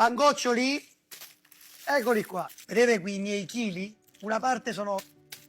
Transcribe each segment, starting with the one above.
Pangoccioli, eccoli qua. Vedete qui i miei chili? Una parte sono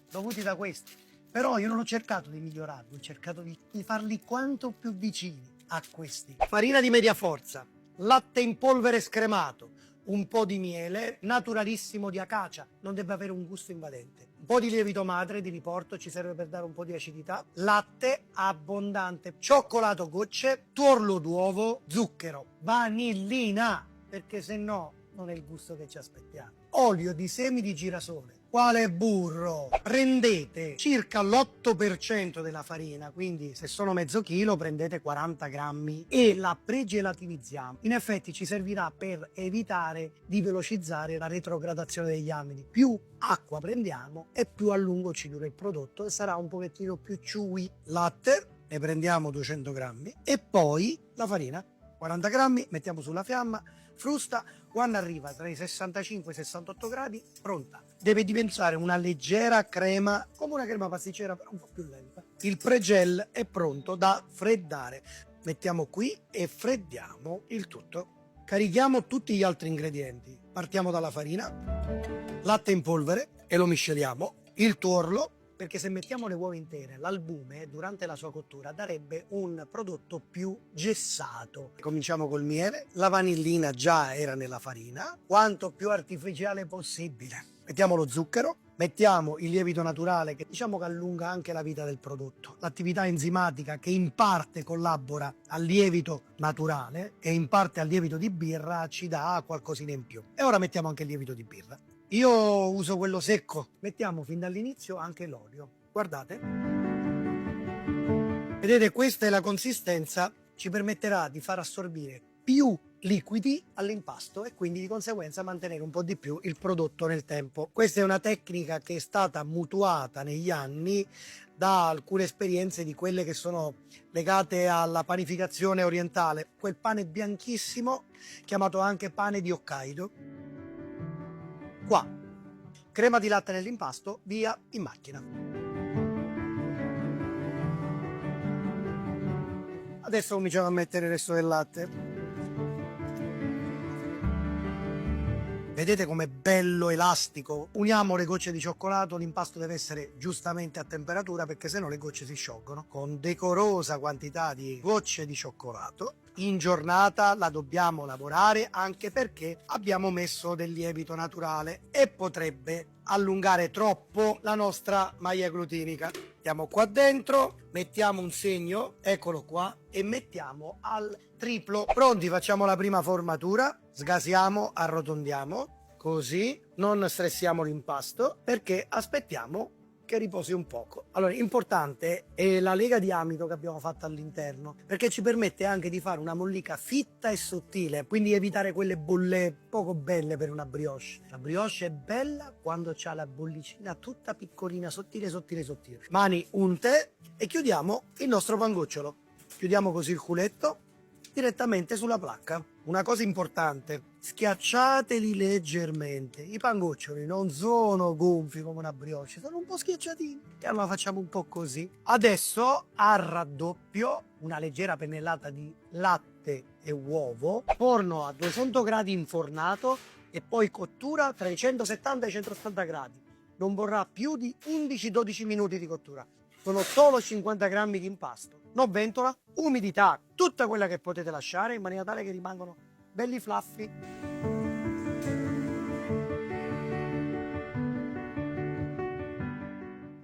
dovuti da questi, però io non ho cercato di migliorarli, ho cercato di farli quanto più vicini a questi. Farina di media forza, latte in polvere scremato, un po' di miele, naturalissimo di acacia, non deve avere un gusto invadente. Un po' di lievito madre di riporto, ci serve per dare un po' di acidità, latte abbondante, cioccolato gocce, tuorlo d'uovo, zucchero, vanillina, perché se no non è il gusto che ci aspettiamo. Olio di semi di girasole. Quale burro? Prendete circa l'8% della farina, quindi se sono mezzo chilo prendete 40 grammi e la pregelatinizziamo. In effetti ci servirà per evitare di velocizzare la retrogradazione degli amidi. Più acqua prendiamo e più a lungo ci dura il prodotto e sarà un pochettino più chewy. Latte, ne prendiamo 200 grammi e poi la farina. 40 grammi, mettiamo sulla fiamma, frusta, quando arriva tra i 65 e i 68 gradi, pronta. Deve diventare una leggera crema, come una crema pasticcera, però un po' più lenta. Il pregel è pronto da freddare. Mettiamo qui e freddiamo il tutto. Carichiamo tutti gli altri ingredienti. Partiamo dalla farina, latte in polvere e lo misceliamo, il tuorlo, perché se mettiamo le uova intere, l'albume durante la sua cottura darebbe un prodotto più gessato. Cominciamo col miele, la vanillina già era nella farina, quanto più artificiale possibile. Mettiamo lo zucchero, mettiamo il lievito naturale che diciamo che allunga anche la vita del prodotto, l'attività enzimatica che in parte collabora al lievito naturale e in parte al lievito di birra ci dà qualcosina in più. E ora mettiamo anche il lievito di birra. Io uso quello secco, mettiamo fin dall'inizio anche l'olio, guardate. Vedete, questa è la consistenza, ci permetterà di far assorbire più liquidi all'impasto e quindi di conseguenza mantenere un po' di più il prodotto nel tempo. Questa è una tecnica che è stata mutuata negli anni da alcune esperienze di quelle che sono legate alla panificazione orientale, quel pane bianchissimo chiamato anche pane di Hokkaido. Qua, crema di latte nell'impasto, via in macchina. Adesso cominciamo a mettere il resto del latte. Vedete com'è bello elastico? Uniamo le gocce di cioccolato, l'impasto deve essere giustamente a temperatura perché sennò le gocce si sciolgono. Con decorosa quantità di gocce di cioccolato. In giornata la dobbiamo lavorare anche perché abbiamo messo del lievito naturale e potrebbe allungare troppo la nostra maglia glutinica. Mettiamo qua dentro, mettiamo un segno, eccolo qua, e mettiamo al triplo. Pronti, facciamo la prima formatura, sgasiamo, arrotondiamo, così, non stressiamo l'impasto perché aspettiamo che riposi un poco. Allora, importante è la lega di amido che abbiamo fatto all'interno, perché ci permette anche di fare una mollica fitta e sottile, quindi evitare quelle bolle poco belle per una brioche. La brioche è bella quando c'ha la bollicina tutta piccolina, sottile, sottile, sottile. Mani unte e chiudiamo il nostro pangocciolo. Chiudiamo così il culetto direttamente sulla placca. Una cosa importante, schiacciateli leggermente. I pangoccioli non sono gonfi come una brioche, sono un po' schiacciatini. E allora facciamo un po' così. Adesso a raddoppio una leggera pennellata di latte e uovo, forno a 200 gradi infornato e poi cottura tra i 170 e i 180 gradi. Non vorrà più di 11-12 minuti di cottura. Sono solo 50 grammi di impasto. Non ventola, umidità, tutta quella che potete lasciare in maniera tale che rimangano belli fluffy.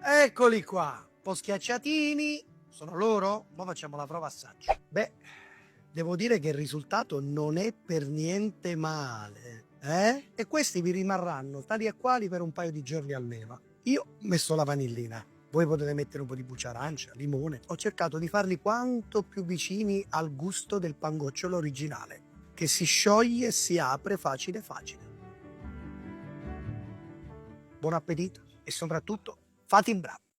Eccoli qua, un po' schiacciatini. Sono loro? Ora facciamo la prova assaggio. Beh, devo dire che il risultato non è per niente male. E questi vi rimarranno tali e quali per un paio di giorni almeno. Io ho messo la vanillina. Voi potete mettere un po' di buccia arancia, limone. Ho cercato di farli quanto più vicini al gusto del pangocciolo originale, che si scioglie e si apre facile facile. Buon appetito e soprattutto fate in bravo.